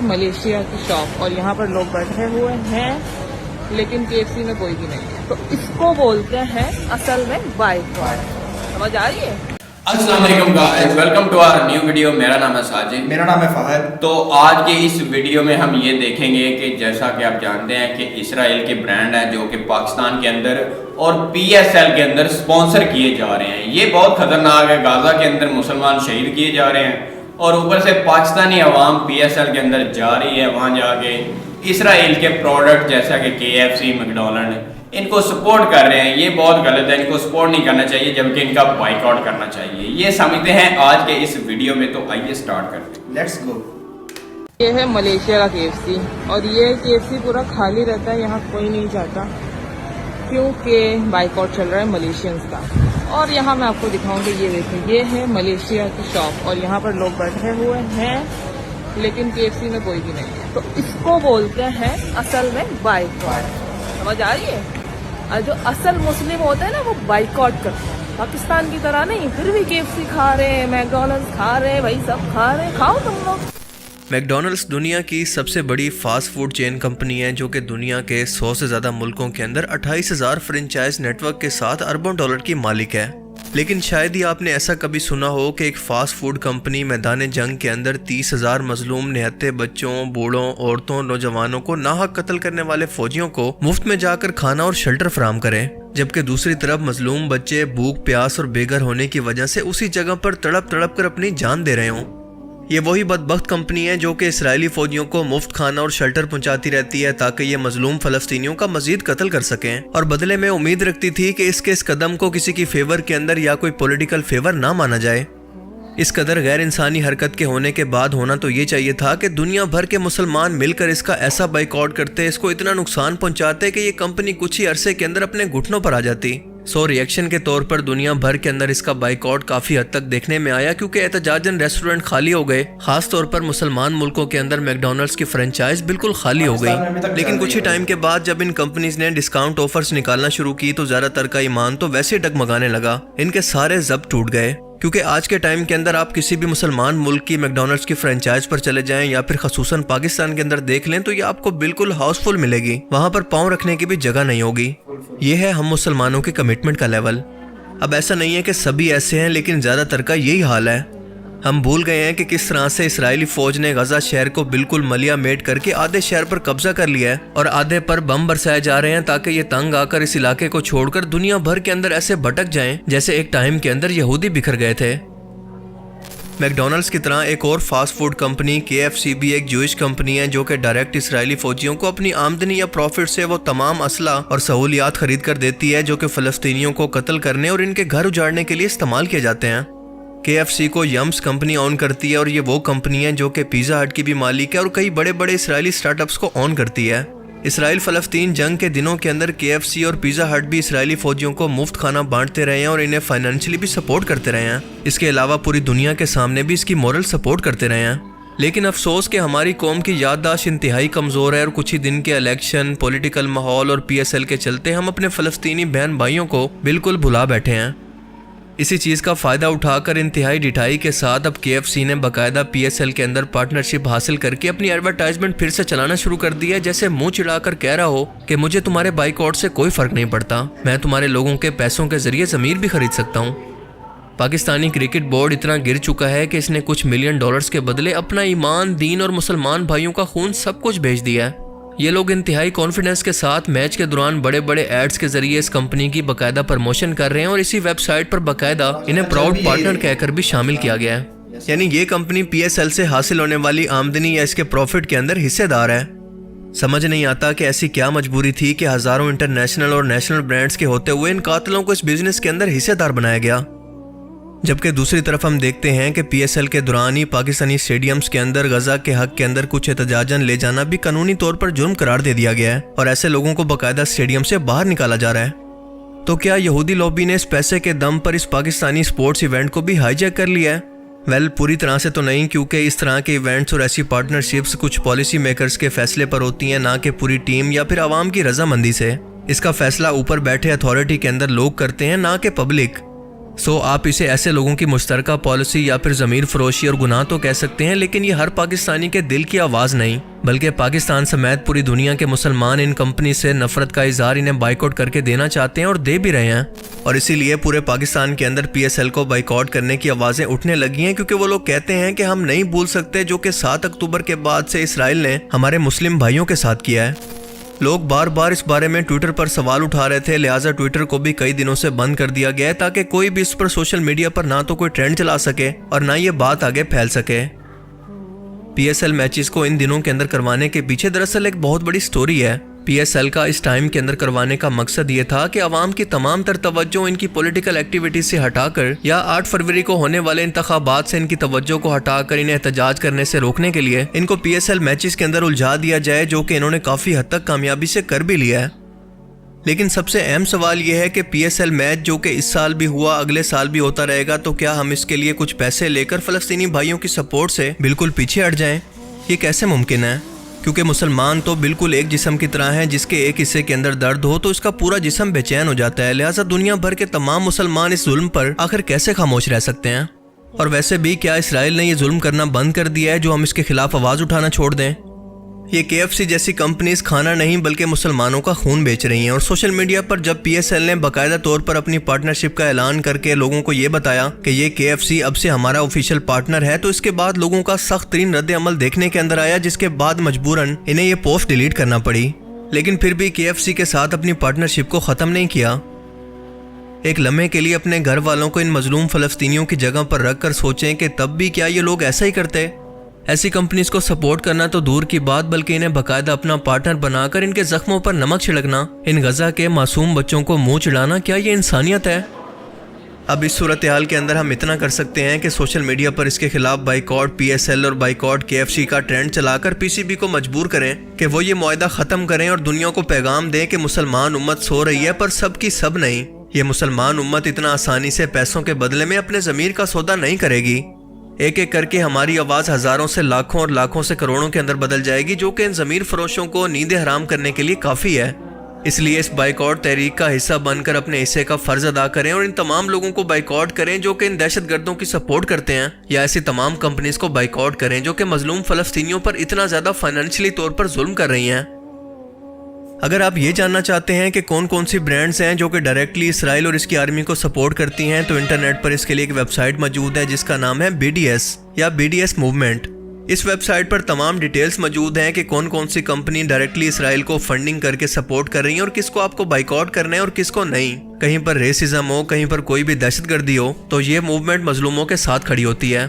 Malaysia की shop और यहाँ पर लोग बैठे हुए हैं लेकिन केएफसी में कोई भी नहीं है, तो इसको बोलते हैं असल में बाइकआउट। समझ आ रही है? अस्सलाम वालेकुम guys, welcome to our new video. मेरा नाम है साजिद। मेरा नाम है फहद। तो आज के इस वीडियो में हम ये देखेंगे कि जैसा कि आप जानते हैं कि इसराइल के ब्रांड हैं जो कि पाकिस्तान के अंदर और पीएसएल के अंदर स्पॉन्सर किए जा रहे हैं। ये बहुत खतरनाक है। गाजा के अंदर मुसलमान शहीद किए जा रहे हैं और ऊपर से पाकिस्तानी अवाम पीएसएल के अंदर जा रही है वहाँ जाके इसराइल के प्रोडक्ट जैसा कि केएफसी, मैकडॉनल्ड इनको सपोर्ट कर रहे हैं। ये बहुत गलत है, इनको सपोर्ट नहीं करना चाहिए जबकि इनका बाइकआउट करना चाहिए। ये समझते हैं आज के इस वीडियो में। तो आइए स्टार्ट करते हैं। Let's go. ये है मलेशिया का केएफसी और ये केएफसी पूरा खाली रहता है, यहाँ कोई नहीं जाता क्योंकि बाइकआउट चल रहा है मलेशियंस का। और यहाँ मैं आपको दिखाऊंगी, ये देखें, ये है मलेशिया की शॉप और यहाँ पर लोग बैठे हुए हैं लेकिन केएफसी में कोई भी नहीं है, तो इसको बोलते हैं असल में बाइकआउट। समझ आ रही है? और जो असल मुस्लिम होते हैं ना वो बाइकआउट करते हैं, पाकिस्तान की तरह नहीं। फिर भी केएफसी खा रहे हैं, मैकडॉनल्ड्स खा रहे हैं, भाई सब खा रहे हैं, खाओ तुम लोग। मैकडॉनल्ड्स दुनिया की सबसे बड़ी फास्ट फूड चेन कंपनी है जो कि दुनिया के 100 से ज़्यादा मुल्कों के अंदर 28,000 फ्रेंचाइज नेटवर्क के साथ अरबों डॉलर की मालिक है। लेकिन शायद ही आपने ऐसा कभी सुना हो कि एक फास्ट फूड कंपनी मैदान जंग के अंदर 30,000 मजलूम निहत्थे बच्चों, बूढ़ों, औरतों, नौजवानों को नाहक कत्ल करने वाले फौजियों को मुफ्त में जाकर खाना और शेल्टर फराहम करे, जबकि दूसरी तरफ मजलूम बच्चे भूख, प्यास और बेघर होने की वजह से उसी जगह पर तड़प तड़प कर अपनी जान दे रहे हों। ये वही बदबख्त कंपनी है जो कि इसराइली फौजियों को मुफ्त खाना और शेल्टर पहुंचाती रहती है ताकि ये मजलूम फलस्तीनियों का मजीद कत्ल कर सकें, और बदले में उम्मीद रखती थी कि इसके इस कदम को किसी की फेवर के अंदर या कोई पॉलिटिकल फेवर ना माना जाए। इस कदर गैर इंसानी हरकत के होने के बाद होना तो ये चाहिए था कि दुनिया भर के मुसलमान मिलकर इसका ऐसा बाइकआउट करते, इसको इतना नुकसान पहुंचाते कि ये कंपनी कुछ ही अरसे के अंदर अपने घुटनों पर आ जाती। सो रिएक्शन के तौर पर दुनिया भर के अंदर इसका बाइकआउट काफी हद तक देखने में आया क्योंकि एहतजाजन रेस्टोरेंट खाली हो गए। खास तौर पर मुसलमान मुल्कों के अंदर मैकडॉनल्ड्स की फ्रेंचाइज बिल्कुल खाली हो गई। लेकिन कुछ ही टाइम के बाद जब इन कंपनीज ने डिस्काउंट ऑफर्स निकालना शुरू की तो ज्यादातर का ईमान तो वैसे डगमगाने लगा। इनके सारे जब्त टूट गए क्योंकि आज के टाइम के अंदर आप किसी भी मुसलमान मुल्क की मैकडॉनल्ड्स की फ्रेंचाइज पर चले जाएं या फिर खसूसन पाकिस्तान के अंदर देख लें तो ये आपको बिल्कुल हाउसफुल मिलेगी। वहां पर पांव रखने की भी जगह नहीं होगी। ये है हम मुसलमानों के कमिटमेंट का लेवल। अब ऐसा नहीं है कि सभी ऐसे हैं, लेकिन ज्यादातर का यही हाल है। हम भूल गए हैं कि किस तरह से इसराइली फौज ने गजा शहर को बिल्कुल मलिया मेट करके आधे शहर पर कब्जा कर लिया है और आधे पर बम बरसाए जा रहे हैं ताकि ये तंग आकर इस इलाके को छोड़कर दुनिया भर के अंदर ऐसे भटक जाएं जैसे एक टाइम के अंदर यहूदी बिखर गए थे। मैकडॉनल्ड्स की तरह एक और फास्ट फूड कंपनी केएफसी भी एक जूइश कंपनी है जो कि डायरेक्ट इसराइली फौजियों को अपनी आमदनी या प्रॉफिट से वो तमाम असला और सहूलियात खरीद कर देती है जो कि फलस्तीनियों को कत्ल करने और इनके घर उजाड़ने के लिए इस्तेमाल किए जाते हैं। केएफसी को यम्स कंपनी ऑन करती है और ये वो कंपनी है जो कि पिज़्ज़ा हट की भी मालिक है और कई बड़े बड़े इसराइली स्टार्टअप्स को ऑन करती है। इसराइल फलस्तीन जंग के दिनों के अंदर केएफसी और पिज़्ज़ा हट भी इसराइली फौजियों को मुफ्त खाना बांटते रहे हैं और इन्हें फाइनेंशियली भी सपोर्ट करते रहे हैं। इसके अलावा पूरी दुनिया के सामने भी इसकी मॉरल सपोर्ट करते रहे हैं। लेकिन अफसोस कि हमारी कौम की याददाश्त इंतहाई कमज़ोर है और कुछ ही दिन के इलेक्शन, पॉलिटिकल माहौल और पीएसएल के चलते हम अपने फलस्तीनी बहन भाइयों को बिल्कुल भुला बैठे हैं। इसी चीज़ का फ़ायदा उठाकर इंतहाई डिठाई के साथ अब केएफसी ने बाकायदा पीएसएल के अंदर पार्टनरशिप हासिल करके अपनी एडवर्टाइजमेंट फिर से चलाना शुरू कर दिया है, जैसे मुंह चिढ़ाकर कह रहा हो कि मुझे तुम्हारे बाइकआउट से कोई फ़र्क नहीं पड़ता, मैं तुम्हारे लोगों के पैसों के ज़रिए ज़मीर भी खरीद सकता हूँ। पाकिस्तानी क्रिकेट बोर्ड इतना गिर चुका है कि इसने कुछ मिलियन डॉलर्स के बदले अपना ईमान, दीन और मुसलमान भाइयों का खून सब कुछ भेज दिया है। ये लोग इंतहाई कॉन्फिडेंस के साथ मैच के दौरान बड़े बड़े एड्स के जरिए इस कंपनी की बाकायदा प्रमोशन कर रहे हैं और इसी वेबसाइट पर बाकायदा इन्हें प्राउड पार्टनर कहकर भी शामिल किया गया है। यानी ये कंपनी पीएसएल से हासिल होने वाली आमदनी या इसके प्रॉफिट के अंदर हिस्सेदार है। समझ नहीं आता कि ऐसी क्या मजबूरी थी कि हजारों इंटरनेशनल और नेशनल ब्रांड्स के होते हुए इन कातलों को इस बिजनेस के अंदर हिस्सेदार बनाया गया। जबकि दूसरी तरफ हम देखते हैं कि पीएसएल के दौरान ही पाकिस्तानी स्टेडियम्स के अंदर गजा के हक के अंदर कुछ एहतजाजन ले जाना भी कानूनी तौर पर जुर्म करार दे दिया गया है और ऐसे लोगों को बाकायदा स्टेडियम से बाहर निकाला जा रहा है। तो क्या यहूदी लॉबी ने इस पैसे के दम पर इस पाकिस्तानी स्पोर्ट्स इवेंट को भी हाईजैक कर लिया है? वेल, पूरी तरह से तो नहीं, क्योंकि इस तरह के इवेंट्स और ऐसी पार्टनरशिप्स कुछ पॉलिसी मेकर्स के फैसले पर होती हैं, ना कि पूरी टीम या फिर आवाम की रजामंदी से। इसका फैसला ऊपर बैठे अथॉरिटी के अंदर लोग करते हैं, ना कि पब्लिक। سو آپ اسے ایسے لوگوں کی مشترکہ پالیسی یا پھر ضمیر فروشی اور گناہ تو کہہ سکتے ہیں، لیکن یہ ہر پاکستانی کے دل کی آواز نہیں، بلکہ پاکستان سمیت پوری دنیا کے مسلمان ان کمپنی سے نفرت کا اظہار انہیں بائیکاٹ کر کے دینا چاہتے ہیں اور دے بھی رہے ہیں۔ اور اسی لیے پورے پاکستان کے اندر PSL کو بائیکاٹ کرنے کی آوازیں اٹھنے لگی ہیں، کیونکہ وہ لوگ کہتے ہیں کہ ہم نہیں بھول سکتے جو کہ 7 اکتوبر کے بعد سے اسرائیل نے ہمارے مسلم بھائیوں کے ساتھ کیا ہے۔ لوگ بار بار اس بارے میں ٹویٹر پر سوال اٹھا رہے تھے، لہٰذا ٹویٹر کو بھی کئی دنوں سے بند کر دیا گیا ہے تاکہ کوئی بھی اس پر سوشل میڈیا پر نہ تو کوئی ٹرینڈ چلا سکے اور نہ یہ بات آگے پھیل سکے۔ PSL میچز کو ان دنوں کے اندر کروانے کے پیچھے دراصل ایک بہت بڑی سٹوری ہے۔ PSL کا اس ٹائم کے اندر کروانے کا مقصد یہ تھا کہ عوام کی تمام تر توجہ ان کی پولیٹیکل ایکٹیویٹی سے ہٹا کر یا 8 فروری کو ہونے والے انتخابات سے ان کی توجہ کو ہٹا کر انہیں احتجاج کرنے سے روکنے کے لیے ان کو PSL میچز کے اندر الجھا دیا جائے، جو کہ انہوں نے کافی حد تک کامیابی سے کر بھی لیا ہے۔ لیکن سب سے اہم سوال یہ ہے کہ PSL میچ جو کہ اس سال بھی ہوا، اگلے سال بھی ہوتا رہے گا، تو کیا ہم اس کے لیے کچھ پیسے لے کر فلسطینی بھائیوں کی سپورٹ سے بالکل پیچھے ہٹ جائیں؟ یہ کیسے ممکن ہے؟ کیونکہ مسلمان تو بالکل ایک جسم کی طرح ہیں، جس کے ایک حصے کے اندر درد ہو تو اس کا پورا جسم بے چین ہو جاتا ہے، لہٰذا دنیا بھر کے تمام مسلمان اس ظلم پر آخر کیسے خاموش رہ سکتے ہیں؟ اور ویسے بھی کیا اسرائیل نے یہ ظلم کرنا بند کر دیا ہے جو ہم اس کے خلاف آواز اٹھانا چھوڑ دیں؟ یہ KFC جیسی کمپنیز کھانا نہیں بلکہ مسلمانوں کا خون بیچ رہی ہیں، اور سوشل میڈیا پر جب PSL نے باقاعدہ طور پر اپنی پارٹنرشپ کا اعلان کر کے لوگوں کو یہ بتایا کہ یہ KFC اب سے ہمارا آفیشیل پارٹنر ہے، تو اس کے بعد لوگوں کا سخت ترین رد عمل دیکھنے کے اندر آیا، جس کے بعد مجبوراً انہیں یہ پوسٹ ڈیلیٹ کرنا پڑی۔ لیکن پھر بھی KFC کے ساتھ اپنی پارٹنرشپ کو ختم نہیں کیا۔ ایک لمحے کے لیے اپنے گھر والوں کو ان مظلوم فلسطینیوں کی جگہ پر رکھ کر سوچیں کہ تب بھی کیا یہ لوگ ایسا ہی کرتے؟ ایسی کمپنیز کو سپورٹ کرنا تو دور کی بات، بلکہ انہیں باقاعدہ اپنا پارٹنر بنا کر ان کے زخموں پر نمک چھڑکنا، ان غزہ کے معصوم بچوں کو منہ چڑھانا، کیا یہ انسانیت ہے؟ اب اس صورتحال کے اندر ہم اتنا کر سکتے ہیں کہ سوشل میڈیا پر اس کے خلاف بائیکاٹ PSL اور بائیکاٹ KFC کا ٹرینڈ چلا کر PCB کو مجبور کریں کہ وہ یہ معاہدہ ختم کریں اور دنیا کو پیغام دیں کہ مسلمان امت سو رہی ہے، پر سب کی سب نہیں۔ یہ مسلمان امت اتنا آسانی سے پیسوں کے بدلے میں اپنے ضمیر کا سودا نہیں کرے گی۔ ایک ایک کر کے ہماری آواز ہزاروں سے لاکھوں اور لاکھوں سے کروڑوں کے اندر بدل جائے گی، جو کہ ان ضمیر فروشوں کو نیند حرام کرنے کے لیے کافی ہے۔ اس لیے اس بائیکاٹ تحریک کا حصہ بن کر اپنے حصے کا فرض ادا کریں اور ان تمام لوگوں کو بائیکاٹ کریں جو کہ ان دہشت گردوں کی سپورٹ کرتے ہیں، یا ایسی تمام کمپنیز کو بائیکاٹ کریں جو کہ مظلوم فلسطینیوں پر اتنا زیادہ فائنینشلی طور پر ظلم کر رہی ہیں۔ اگر آپ یہ جاننا چاہتے ہیں کہ کون کون سی برانڈز ہیں جو کہ ڈائریکٹلی اسرائیل اور اس کی آرمی کو سپورٹ کرتی ہیں، تو انٹرنیٹ پر اس کے لیے ایک ویب سائٹ موجود ہے جس کا نام ہے BDS یا BDS موومنٹ۔ اس ویب سائٹ پر تمام ڈیٹیلز موجود ہیں کہ کون کون سی کمپنی ڈائریکٹلی اسرائیل کو فنڈنگ کر کے سپورٹ کر رہی ہیں اور کس کو آپ کو بائیکاٹ کرنا ہے اور کس کو نہیں۔ کہیں پر ریسزم ہو، کہیں پر کوئی بھی دہشت گردی ہو، تو یہ موومنٹ مظلوموں کے ساتھ کھڑی ہوتی ہے۔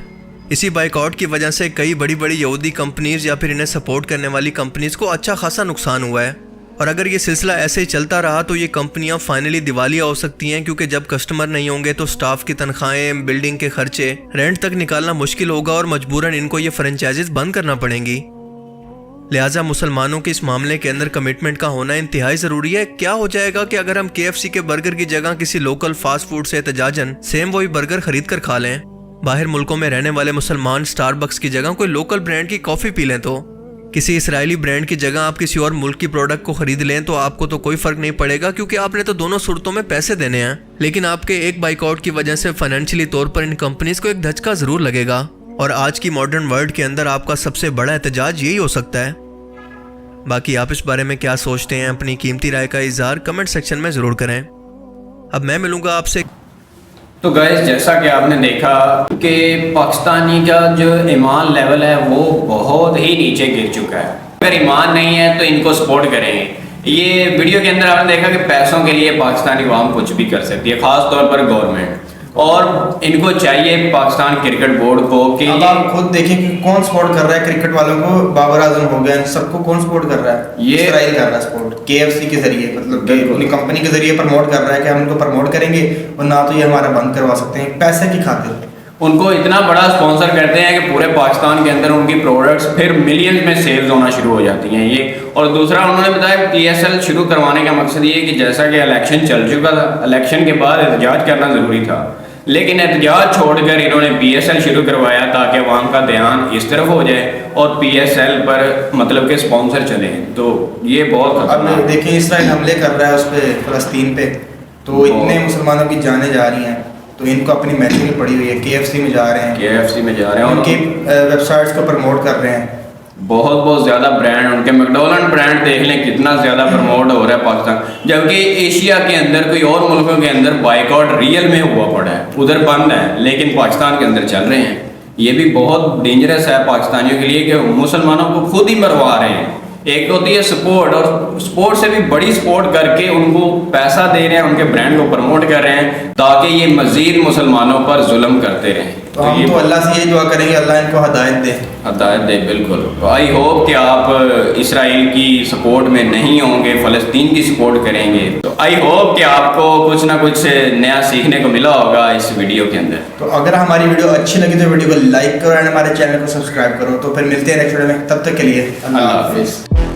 اسی بائیکاٹ کی وجہ سے کئی بڑی بڑی یہودی کمپنیز یا پھر انہیں سپورٹ کرنے والی کمپنیز کو اچھا خاصا نقصان ہوا ہے، اور اگر یہ سلسلہ ایسے ہی چلتا رہا تو یہ کمپنیاں فائنلی دیوالیہ ہو سکتی ہیں، کیونکہ جب کسٹمر نہیں ہوں گے تو سٹاف کی تنخواہیں، بلڈنگ کے خرچے، رینٹ تک نکالنا مشکل ہوگا اور مجبوراً ان کو یہ فرنچائزز بند کرنا پڑیں گی۔ لہٰذا مسلمانوں کے اس معاملے کے اندر کمٹمنٹ کا ہونا انتہائی ضروری ہے۔ کیا ہو جائے گا کہ اگر ہم KFC کے برگر کی جگہ کسی لوکل فاسٹ فوڈ سے احتجاجاً سیم وہی برگر خرید کر کھا لیں؟ باہر ملکوں میں رہنے والے مسلمان اسٹاربکس کی جگہ کوئی لوکل برانڈ کی کافی پی لیں، تو کسی اسرائیلی برانڈ کی جگہ آپ کسی اور ملک کی پروڈکٹ کو خرید لیں تو آپ کو تو کوئی فرق نہیں پڑے گا، کیونکہ آپ نے تو دونوں صورتوں میں پیسے دینے ہیں۔ لیکن آپ کے ایک بائیکاٹ کی وجہ سے فائنینشلی طور پر ان کمپنیز کو ایک دھچکا ضرور لگے گا، اور آج کی ماڈرن ورلڈ کے اندر آپ کا سب سے بڑا احتجاج یہی ہو سکتا ہے۔ باقی آپ اس بارے میں کیا سوچتے ہیں؟ اپنی قیمتی رائے کا اظہار کمنٹ سیکشن میں ضرور کریں۔ اب میں ملوں گا آپ سے۔ تو گائز جیسا کہ آپ نے دیکھا کہ پاکستانی کا جو ایمان لیول ہے وہ بہت ہی نیچے گر چکا ہے۔ اگر ایمان نہیں ہے تو ان کو سپورٹ کریں گے۔ یہ ویڈیو کے اندر آپ نے دیکھا کہ پیسوں کے لیے پاکستانی عوام کچھ بھی کر سکتی ہے، خاص طور پر گورنمنٹ، اور ان کو چاہیے پاکستان کرکٹ بورڈ کو کہ اب آپ خود دیکھیں کہ کون سپورٹ کر رہا ہے کرکٹ والوں کو۔ بابر اعظم ہو گیا، سب کو کون سپورٹ کر رہا ہے؟ یہ اسرائیل کر رہا ہے سپورٹ KFC کے ذریعے، مطلب اپنی کمپنی کے ذریعے پروموٹ کر رہا ہے کہ ہم ان کو پروموٹ کریں گے، اور نہ تو یہ ہمارا بند کروا سکتے ہیں پیسے کی خاطر۔ ان کو اتنا بڑا اسپانسر کرتے ہیں کہ پورے پاکستان کے اندر ان کی پروڈکٹس پھر ملینز میں سیلز ہونا شروع ہو جاتی ہیں یہ۔ اور دوسرا انہوں نے بتایا PSL شروع کروانے کا مقصد یہ ہے کہ جیسا کہ الیکشن چل چکا تھا، الیکشن کے بعد احتجاج کرنا ضروری تھا، لیکن احتجاج چھوڑ کر انہوں نے PSL شروع کروایا تاکہ عوام کا دھیان اس طرف ہو جائے اور PSL پر مطلب کہ سپانسر چلیں۔ تو یہ بہت خطرناک ہے۔ اب دیکھیں اسرائیل حملے کر رہا ہے اس پہ، فلسطین پہ، تو اتنے مسلمانوں کی جانیں جا رہی ہیں، तो इनको अपनी मैचिंग पड़ी हुई है, KFC में जा रहे हैं, KFC में जा रहे हैं और उनकी वेबसाइट्स को प्रमोट कर रहे हैं। बहुत ज़्यादा ब्रांड, उनके मैकडोनल्ड ब्रांड देख लें कितना ज़्यादा प्रमोट हो रहा है पाकिस्तान, जबकि एशिया के अंदर कोई और मुल्कों के अंदर बाइकआउट रियल में हुआ पड़ा है, उधर बंद है, लेकिन पाकिस्तान के अंदर चल रहे हैं। ये भी बहुत डेंजरस है पाकिस्तानियों के लिए कि मुसलमानों को खुद ही मरवा रहे हैं। एक होती है सपोर्ट, और सपोर्ट से भी बड़ी सपोर्ट करके उनको पैसा दे रहे हैं, उनके ब्रांड को प्रमोट कर रहे हैं ताकि ये मजीद मुसलमानों पर जुल्म करते रहें। तो हम तो अल्लाह से ये दुआ करेंगे अल्लाह इनको हदायत दे। हदायत दे, बिल्कुल। तो आई होप कि आप इसराइल की सपोर्ट में नहीं होंगे, फ़लस्तीन की सपोर्ट करेंगे। तो आई होप कि आपको कुछ ना कुछ नया सीखने को मिला होगा इस वीडियो के अंदर। तो अगर हमारी वीडियो अच्छी लगी तो वीडियो को लाइक करो और हमारे चैनल को सब्सक्राइब करो। तो फिर मिलते हैं नेक्स्ट वीडियो में, तब तक के लिए अल्लाह हाफिज़।